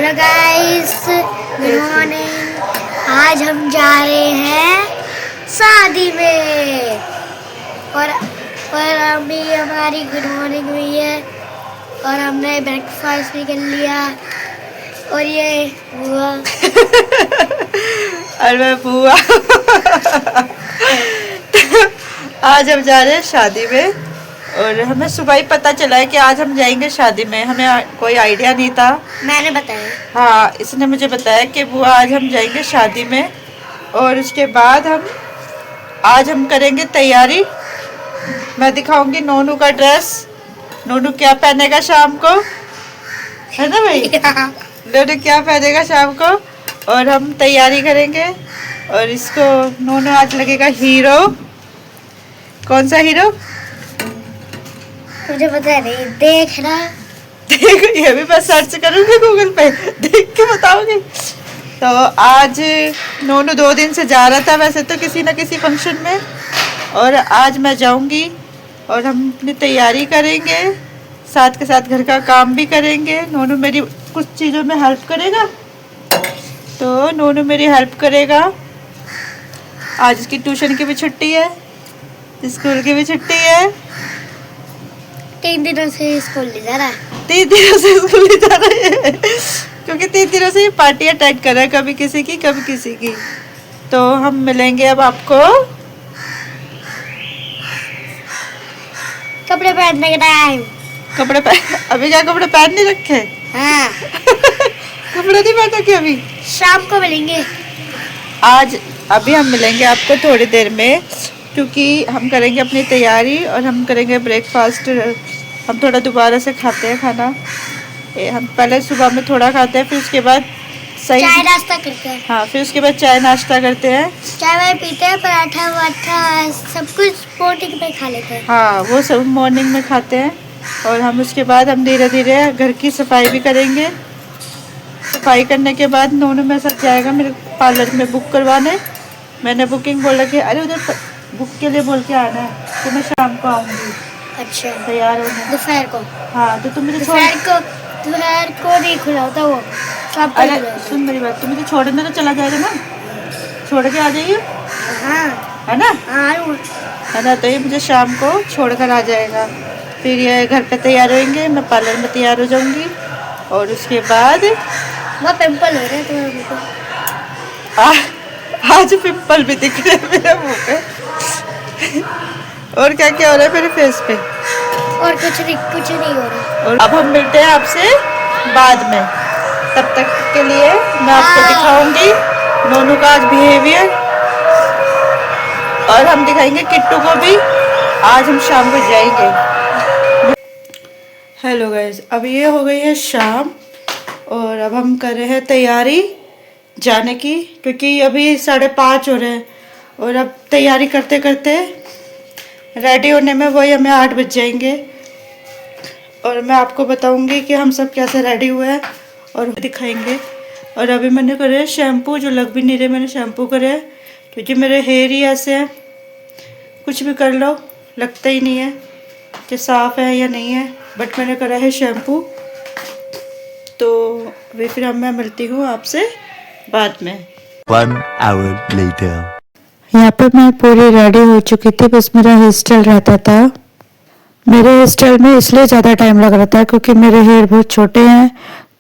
Hello guys, good morning. आज हम जा रहे हैं शादी में और अभी हमारी गुड मॉर्निंग हुई है और हमने ब्रेकफास्ट भी कर लिया। और ये बुआ और मैं बुआ आज हम जा रहे हैं शादी में और हमें सुबह ही पता चला है कि आज हम जाएंगे शादी में। हमें कोई आइडिया नहीं था। मैंने बताया। हाँ, इसने मुझे बताया कि बुआ आज हम जाएंगे शादी में और उसके बाद आज हम करेंगे तैयारी। मैं दिखाऊंगी नोनू का ड्रेस। नोनू क्या पहनेगा शाम को, है ना भाई? नोनू क्या पहनेगा शाम को और हम तैयारी करेंगे। और इसको नोनू आज लगेगा हीरो। कौन सा हीरो? मुझे पता नहीं, देखना। देख, ये भी मैं सर्च करूंगी गूगल पे, देख के बताऊंगी। तो आज नोनू 2 दिन से जा रहा था वैसे तो किसी ना किसी फंक्शन में, और आज मैं जाऊंगी और हम अपनी तैयारी करेंगे, साथ के साथ घर का काम भी करेंगे। नोनू मेरी कुछ चीज़ों में हेल्प करेगा, तो नोनू मेरी हेल्प करेगा। आज उसकी ट्यूशन की भी छुट्टी है, स्कूल की भी छुट्टी है। 3 दिनों से स्कूल नहीं जा रहा है। 3 दिनों से स्कूल नहीं जा रहे हैं क्योंकि 3 दिनों से ये पार्टी अटेंड कर रहा है, कभी किसी की कभी किसी की। तो हम मिलेंगे अब आपको कपड़े पहनने का टाइम। अभी क्या कपड़े पहन नहीं रखे? हाँ। कपड़े नहीं पहन रखे अभी। शाम को मिलेंगे। आज अभी हम मिलेंगे आपको थोड़ी देर में, क्योंकि हम करेंगे अपनी तैयारी और हम करेंगे ब्रेकफास्ट। हम थोड़ा दोबारा से खाते हैं खाना। हम पहले सुबह में थोड़ा खाते हैं, फिर उसके बाद चाय नाश्ता करते हैं। हाँ, फिर उसके बाद चाय नाश्ता करते हैं। चाय वाय पीते हैं, पराठा वाठा सब कुछ मॉर्निंग में खा लेते हैं। हाँ, वो सब मॉर्निंग में खाते हैं। और हम उसके बाद हम धीरे धीरे घर की सफाई भी करेंगे। सफाई करने के बाद नोनू मेरे साथ जाएगा मेरे पार्लर में बुक करवाने। मैंने बुकिंग बोला कि अरे उधर बुक के लिए बोल के आना है, तो मैं शाम को आऊँगी। अच्छा, तैयार होना दोपहर को। हाँ, तो तुम मुझे दोपहर को नहीं खुला होता वो। अरे सुन मेरी बात, तुम मुझे छोड़ने तो चला जाएगा ना, छोड़ के आ जाइए। हाँ है ना? हाँ। है ना? तो ये मुझे शाम को छोड़ कर आ जाएगा। फिर ये घर पे तैयार होंगे, मैं पार्लर में तैयार हो जाऊंगी और उसके बाद वो पिंपल हो रहे हैं तुम्हारे मुँह पे। आज पिंपल भी दिख रहे हैं मेरे मुँह पे। और क्या क्या हो रहा है मेरे फेस पे? और कुछ नहीं हो रहा। और अब हम मिलते हैं आपसे बाद में। तब तक के लिए मैं आपको दिखाऊंगी नोनू का आज बिहेवियर, और हम दिखाएंगे किट्टू को भी। आज हम शाम को जाएंगे। हेलो गाइस, अब ये हो गई है शाम और अब हम कर रहे हैं तैयारी जाने की, क्योंकि अभी 5:30 हो रहे हैं और अब तैयारी करते करते रेडी होने में वही हमें 8 बज जाएंगे। और मैं आपको बताऊंगी कि हम सब कैसे रेडी हुए हैं और दिखाएंगे। और अभी मैंने करे शैम्पू, जो लग भी नहीं रहे, मैंने शैम्पू करे हैं क्योंकि मेरे हेयर ही ऐसे हैं, कुछ भी कर लो लगता ही नहीं है कि साफ़ है या नहीं है। बट मैंने करा है शैम्पू। तो अभी फिर मैं मिलती हूँ आपसे बाद में। 1 hour later. यहाँ पे मैं पूरी रेडी हो चुकी थी, बस मेरा हेयर स्टाइल रहता था। मेरे हेयर स्टाइल में इसलिए ज़्यादा टाइम लग रहा था क्योंकि मेरे हेयर बहुत छोटे हैं,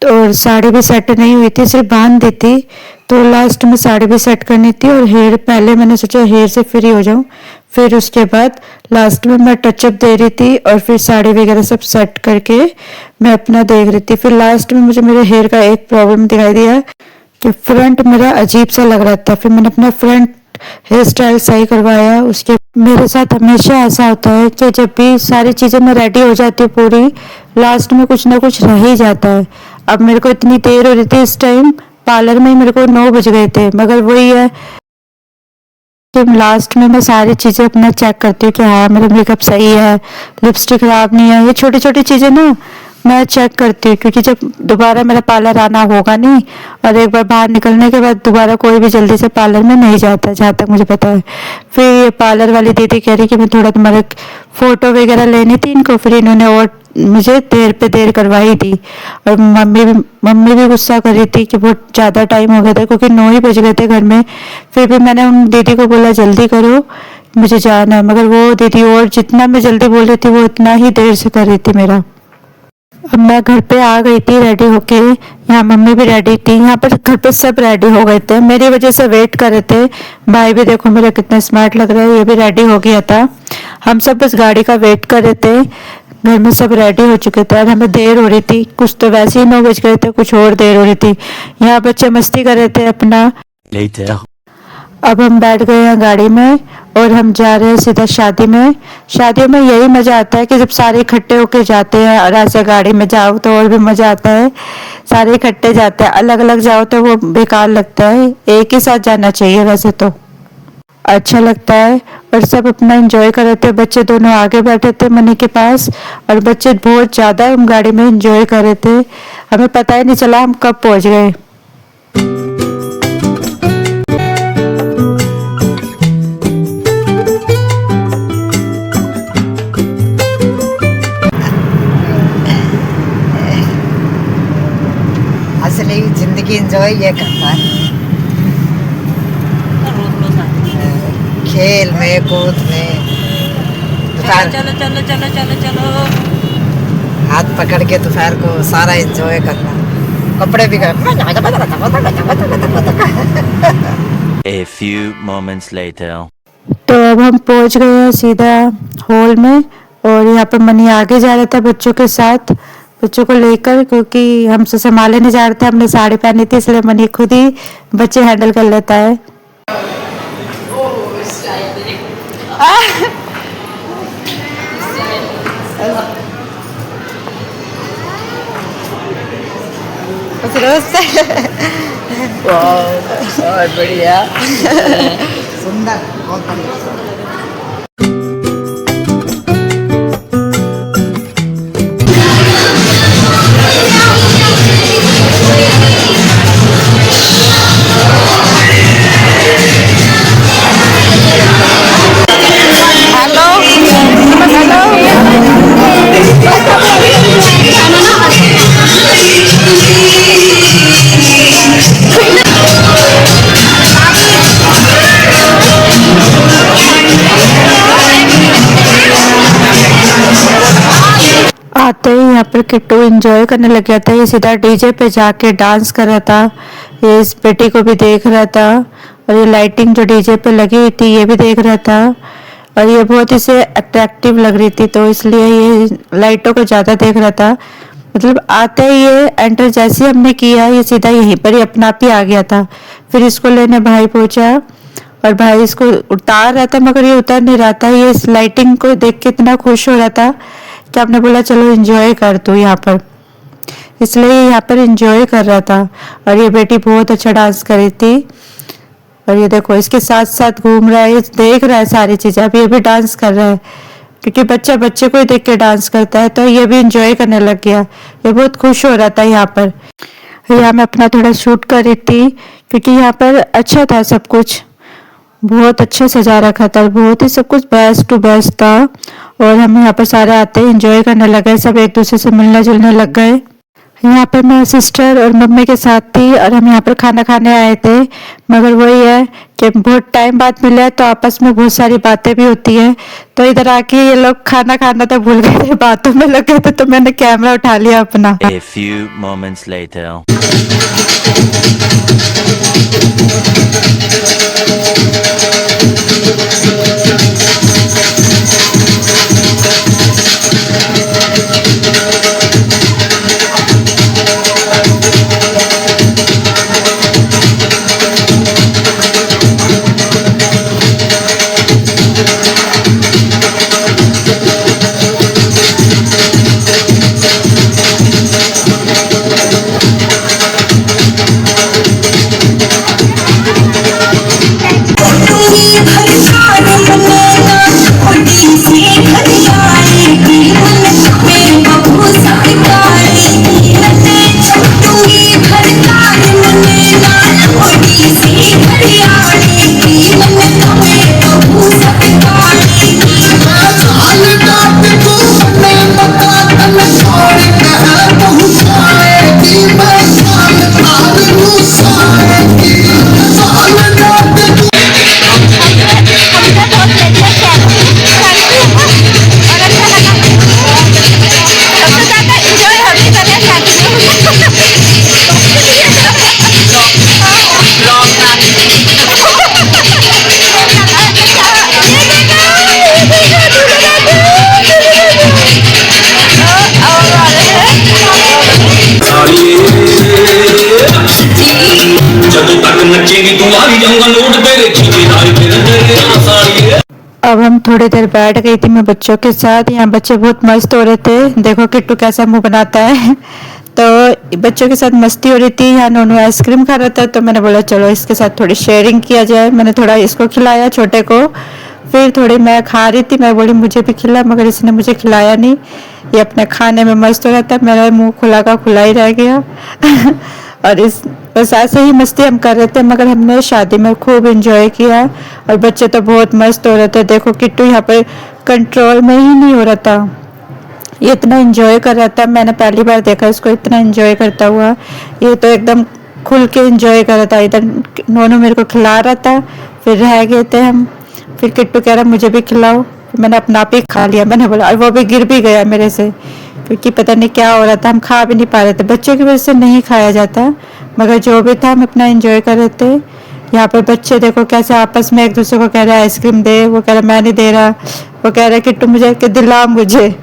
तो और साड़ी भी सेट नहीं हुई थी, सिर्फ बांध दी थी। तो लास्ट में साड़ी भी सेट करनी थी और हेयर पहले मैंने सोचा हेयर से फ्री हो जाऊं, फिर उसके बाद लास्ट में मैं टचअप दे रही थी और फिर साड़ी वगैरह सब सेट करके मैं अपना देख रही थी। फिर लास्ट में मुझे मेरे हेयर का एक प्रॉब्लम दिखाई दिया कि फ्रंट मेरा अजीब सा लग रहा था। फिर मैंने अपना फ्रंट हेयर स्टाइल सही करवाया। उसके मेरे साथ हमेशा ऐसा होता है कि जब भी सारी चीज़ें मैं रेडी हो जाती हूँ पूरी, लास्ट में कुछ ना कुछ रह ही जाता है। अब मेरे को इतनी देर हो रही थी, इस टाइम पार्लर में मेरे को 9 बज गए थे, मगर वही है कि लास्ट में मैं सारी चीज़ें अपना चेक करती हूँ कि हाँ मेरा मेकअप सही है, लिपस्टिक खराब नहीं है। ये छोटी छोटी चीज़ें ना मैं चेक करती हूँ, क्योंकि जब दोबारा मेरा पार्लर आना होगा नहीं, और एक बार बाहर निकलने के बाद दोबारा कोई भी जल्दी से पार्लर में नहीं जाता, जहाँ तक मुझे पता है। फिर ये पार्लर वाली दीदी कह रही कि मैं थोड़ा तुम्हारे फ़ोटो वगैरह लेनी थी इनको, फिर इन्होंने और मुझे देर पे देर करवाई थी। और मम्मी भी गुस्सा कर रही थी कि बहुत ज़्यादा टाइम हो गया था, क्योंकि 9 ही बज गए थे घर में। फिर भी मैंने उन दीदी को बोला जल्दी करो, मुझे जाना है, मगर वो दीदी और जितना मैं जल्दी बोल रही थी वो उतना ही देर से कर रही थी मेरा। अब मैं घर पे आ गई थी रेडी होके, यहाँ मम्मी भी रेडी थी, यहाँ पर घर पे सब रेडी हो गए थे, मेरी वजह से वेट कर रहे थे। भाई भी देखो मेरा कितना स्मार्ट लग रहा है, ये भी रेडी हो गया था। हम सब बस गाड़ी का वेट कर रहे थे, घर में सब रेडी हो चुके थे और हमें देर हो रही थी। कुछ तो वैसे ही 9 बज गए थे, कुछ और देर हो रही थी। यहाँ बच्चे मस्ती कर रहे थे अपना। Later. अब हम बैठ गए हैं गाड़ी में और हम जा रहे हैं सीधा शादी में। शादियों में यही मज़ा आता है कि जब सारे इकट्ठे होके जाते हैं, और ऐसे गाड़ी में जाओ तो और भी मज़ा आता है। सारे इकट्ठे जाते हैं, अलग अलग जाओ तो वो बेकार लगता है। एक ही साथ जाना चाहिए वैसे तो अच्छा लगता है। और सब अपना एंजॉय कर रहे थे। बच्चे दोनों आगे बैठे थे मनी के पास, और बच्चे बहुत ज़्यादा हम गाड़ी में एंजॉय कर रहे थे। हमें पता ही नहीं चला हम कब पहुँच गए। असली जिंदगी एंजॉय ये करता है, खेल में कूद में, दोपहर चलो चलो चलो चलो चलो हाथ पकड़ के दोपहर को सारा एंजॉय करना, कपड़े भी A few moments later. तो अब हम पहुंच गए हैं सीधा हॉल में, और यहाँ पर मनी आगे जा रहा था बच्चों के साथ, बच्चों को लेकर, क्योंकि हमसे संभाले नहीं जा रहे थे। हमने साड़ी पहनी थी, इसलिए मनी खुद ही बच्चे हैंडल कर लेता है। बहुत बढ़िया, सुंदर, बहुत बढ़िया। आते ही यहाँ पर किट्टू एंजॉय करने लग गया था। ये सीधा डीजे पे जाके डांस कर रहा था, ये इस बेटी को भी देख रहा था, और ये लाइटिंग जो डीजे पे लगी हुई थी ये भी देख रहा था, और ये बहुत इसे अट्रैक्टिव लग रही थी, तो इसलिए ये लाइटों को ज़्यादा देख रहा था। मतलब आते ही ये एंटर जैसे हमने किया, ये सीधा यहीं पर ही अपना आप ही आ गया था। फिर इसको लेने भाई पहुंचा, और भाई इसको उतार रहा था, मगर ये उतर नहीं रहा था। ये इस लाइटिंग को देख के इतना खुश हो रहा था कि आपने बोला चलो एंजॉय कर तू यहाँ पर, इसलिए यहाँ पर एंजॉय कर रहा था। और ये बेटी बहुत अच्छा डांस कर रही थी, और ये देखो इसके साथ साथ घूम रहा है, ये देख रहा है सारी चीज़ें। अब ये भी डांस कर रहा है, क्योंकि बच्चा बच्चे को ही देख के डांस करता है, तो ये भी एंजॉय करने लग गया। ये बहुत खुश हो रहा था यहाँ पर। यहाँ मैं अपना थोड़ा शूट कर रही थी, क्योंकि यहाँ पर अच्छा था सब कुछ, बहुत अच्छा सजा रखा था, बहुत ही सब कुछ बेस्ट टू बेस्ट था। और हम यहाँ पर सारे आते ही एंजॉय करने लगे, सब एक दूसरे से मिलने जुलने लग गए। यहाँ पर मैं सिस्टर और मम्मी के साथ थी, और हम यहाँ पर खाना खाने आए थे। मगर वही है कि बहुत टाइम बाद मिले, तो आपस में बहुत सारी बातें भी होती है, तो इधर आके ये लोग खाना खाना तो भूल गए थे, बातों में लग गए थे, तो मैंने कैमरा उठा लिया अपना। A few moments later. सोचेगी तुम्हारी जाऊंगा नोट तेरे ठेकेदार तेरे तेरे साड़िए। अब हम थोड़ी देर बैठ गई थी मैं बच्चों के साथ। यहाँ बच्चे बहुत मस्त हो रहे थे। देखो किट्टू कैसा मुंह बनाता है। तो बच्चों के साथ मस्ती हो रही थी। यहाँ नोनू आइसक्रीम खा रहा था तो मैंने बोला चलो इसके साथ थोड़ी शेयरिंग किया जाए। मैंने थोड़ा इसको खिलाया छोटे को, फिर थोड़ी मैं खा रही थी। मैं बोली मुझे भी खिला, मगर इसने मुझे खिलाया नहीं। ये अपने खाने में मस्त हो रहा था, मेरा मुंह खुला का खुला ही रह गया। और इस बस ऐसे ही मस्ती हम कर रहे थे, मगर हमने शादी में खूब एंजॉय किया और बच्चे तो बहुत मस्त हो रहे थे। देखो किट्टू यहाँ पर कंट्रोल में ही नहीं हो रहा था, ये इतना एंजॉय कर रहा था। मैंने पहली बार देखा इसको इतना एंजॉय करता हुआ। ये तो एकदम खुल के एंजॉय कर रहा था। इधर नोनू मेरे को खिला रहा था, फिर रह गए थे हम। फिर किट्टू कह रहा मुझे भी खिलाओ, मैंने अपना आप ही खा लिया। मैंने बोला, और वो भी गिर भी गया मेरे से, क्योंकि पता नहीं क्या हो रहा था, हम खा भी नहीं पा रहे थे। बच्चों की वजह से नहीं खाया जाता, मगर जो भी था हम अपना एंजॉय कर रहे थे। यहाँ पर बच्चे देखो कैसे आपस में एक दूसरे को कह रहा है आइसक्रीम दे, वो कह रहा मैं नहीं दे रहा, वो कह रहा है किट्टू मुझे कि दिला मुझे।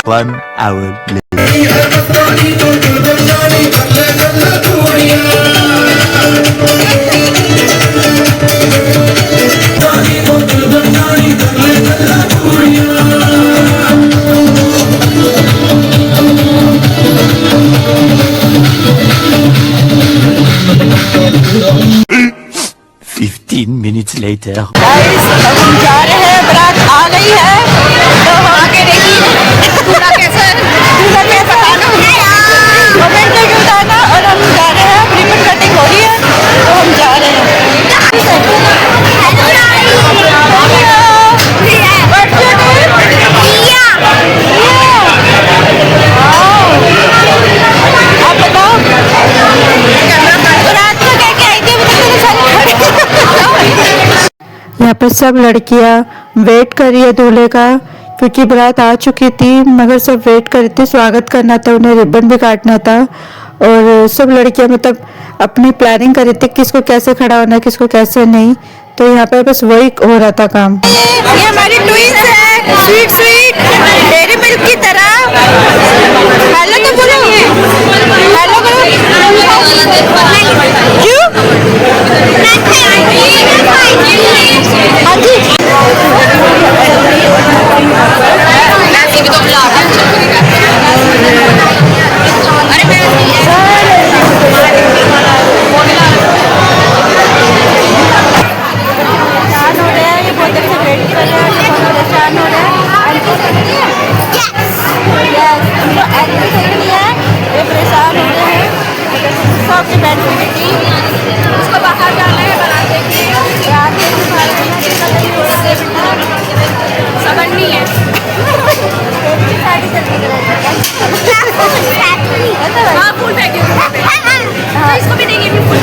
One hour later. Minutes later. Guys अब हम जा रहे हैं, बारात आ गई है तो आगे देखिए पूरा कैसा बताना कमेंट करके बताना। और हम जा रहे हैं, रिबन कटिंग हो रही है तो हम जा रहे हैं। आप बताओ बारात को क्या क्या आई थी यहाँ पर सब लड़कियां वेट कर रही है दूल्हे का, क्योंकि बारात आ चुकी थी, मगर सब वेट कर रही थी। स्वागत करना था, उन्हें रिबन भी काटना था, और सब लड़कियां मतलब अपनी प्लानिंग कर रही थी किसको कैसे खड़ा होना है, किसको कैसे नहीं। तो यहाँ पर बस वही हो रहा था काम। ये हमारी ट्विंस है, स्वीट स्वीट डेयरी मिल्क की तरह। हेलो तो बोलो, हेलो करो। क्यों? हाँ जी। उसको बाहर जाना है, बारात देखिए समझ नहीं है। हाँ फूल फेंके तो इसको भी देंगे, फूल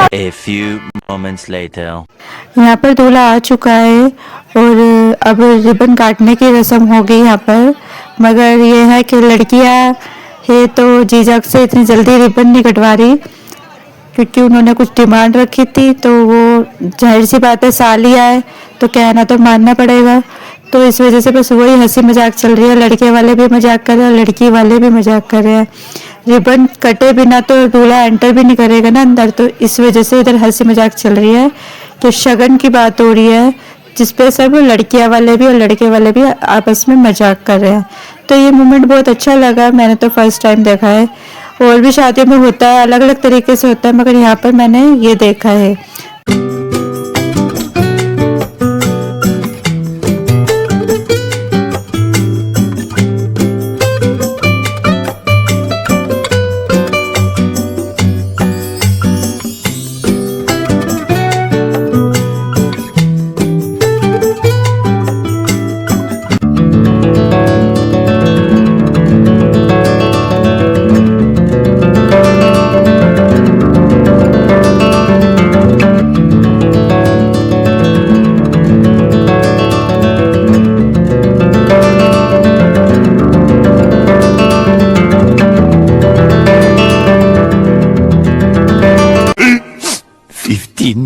A few moments later. यहाँ पर दूल्हा आ चुका है और अब रिबन काटने की रस्म हो गई यहाँ पर। मगर ये है कि लड़कियाँ है तो जीजा से इतनी जल्दी रिबन नहीं कटवा रही, क्योंकि उन्होंने कुछ डिमांड रखी थी। तो वो जाहिर सी बात है सालिया है तो कहना तो मानना पड़ेगा। तो इस वजह से बस वही हंसी मजाक चल रही है। लड़के वाले भी मजाक कर रहे हैं और लड़की वाले भी मजाक कर रहे हैं। रिबन कटे बिना तो दूल्हा एंटर भी नहीं करेगा ना अंदर, तो इस वजह से इधर हंसी मजाक चल रही है। तो शगन की बात हो रही है जिसपे सब लड़कियां वाले भी और लड़के वाले भी आपस में मजाक कर रहे हैं। तो ये मोमेंट बहुत अच्छा लगा, मैंने तो फर्स्ट टाइम देखा है। और भी शादियों में होता है, अलग अलग तरीके से होता है, मगर यहाँ पर मैंने ये देखा है।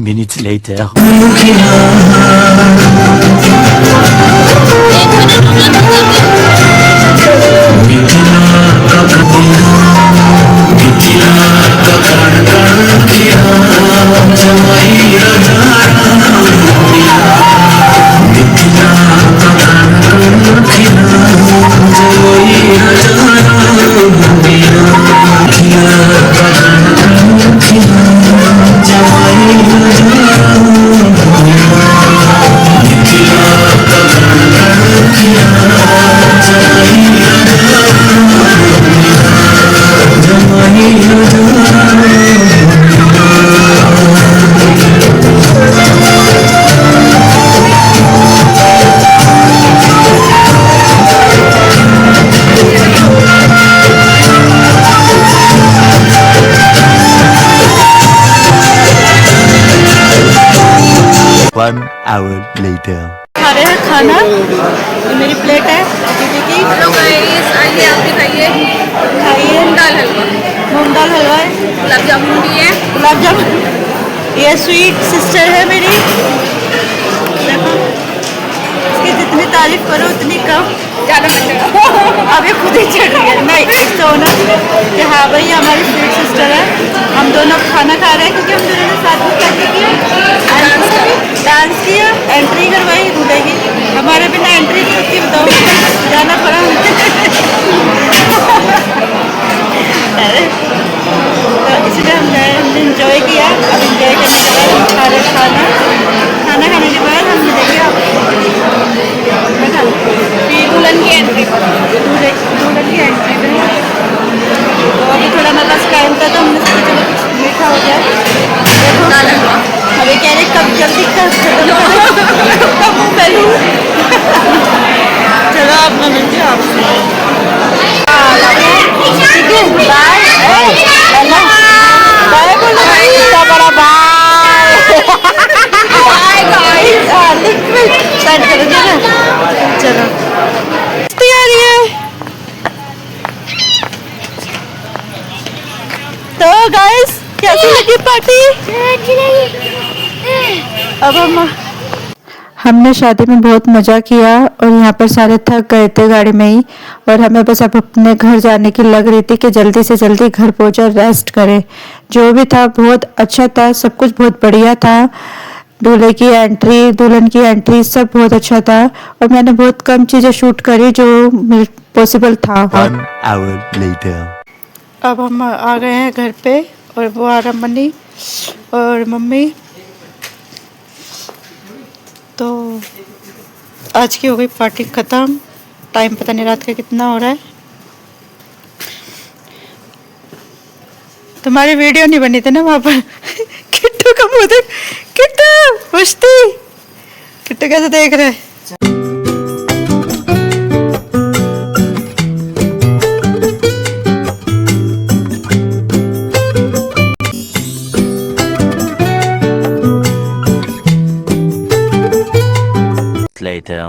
Minutes later. One hour later. खा रहे हैं खाना, ये मेरी प्लेट है दीदी की। हेलो गाइस, आइए आप भी खाइए। खाइए। मूंग दाल हलवा, मूंग दाल हलवा है, गुलाब जामुन भी है। गुलाब जामुन। ये स्वीट सिस्टर है मेरी, देखो इसकी जितनी तारीफ करो उतनी कम। ज़्यादा मत चढ़ाओ। अब ये खुद ही चढ़ रही है। नहीं तो ना कि हाँ भाई हमारी स्वीट सिस्टर है, हम दोनों खाना खा रहे हैं क्योंकि हम दोनों ने साथ में क्या किया, डांस किया, एंट्री करवाई दूल्हे की। हमारे बिना एंट्री नहीं होती, बताओ जाना पड़ा। अरे तो इसलिए हमने इंजॉय किया। अब इंजॉय करने के बाद हम खा रहे खाना खाने के बाद हम मिलेंगे आपको। फिर दुल्हन की एंट्री, दूल्हे की एंट्री में तो अभी थोड़ा मेरे पास टाइम था तो हमने सोचा चलो कुछ मीठा हो जाए। देखो दाल हलवा। अभी कह रहे कब जल्दी कब मुँह पहलू। चलो अब मैं मिलती हूँ आपसे। ठीक है, बाय बाय बोलो बड़ा बाय बाय गाइस। स्टार्ट करो ना, चलो तैयारी है। तो गाइस कैसी लगी पार्टी? अब हमने शादी में बहुत मज़ा किया और यहाँ पर सारे थक गए थे गाड़ी में ही, और हमें बस अब अपने घर जाने की लग रही थी कि जल्दी से जल्दी घर पहुँचे और रेस्ट करें। जो भी था बहुत अच्छा था, सब कुछ बहुत बढ़िया था। दूल्हे की एंट्री, दुल्हन की एंट्री सब बहुत अच्छा था, और मैंने बहुत कम चीज़ें शूट करी जो पॉसिबल था। One hour later. अब हम आ गए हैं घर पे, और वो आरमनी और मम्मी। तो आज की हो गई पार्टी ख़त्म। टाइम पता नहीं रात का कितना हो रहा है। तुम्हारी वीडियो नहीं बनी थी ना वहाँ पर। किट्टू का मुँह देख, किट्टू मस्ती, किट्टू कैसे देख रहे हैं। Later.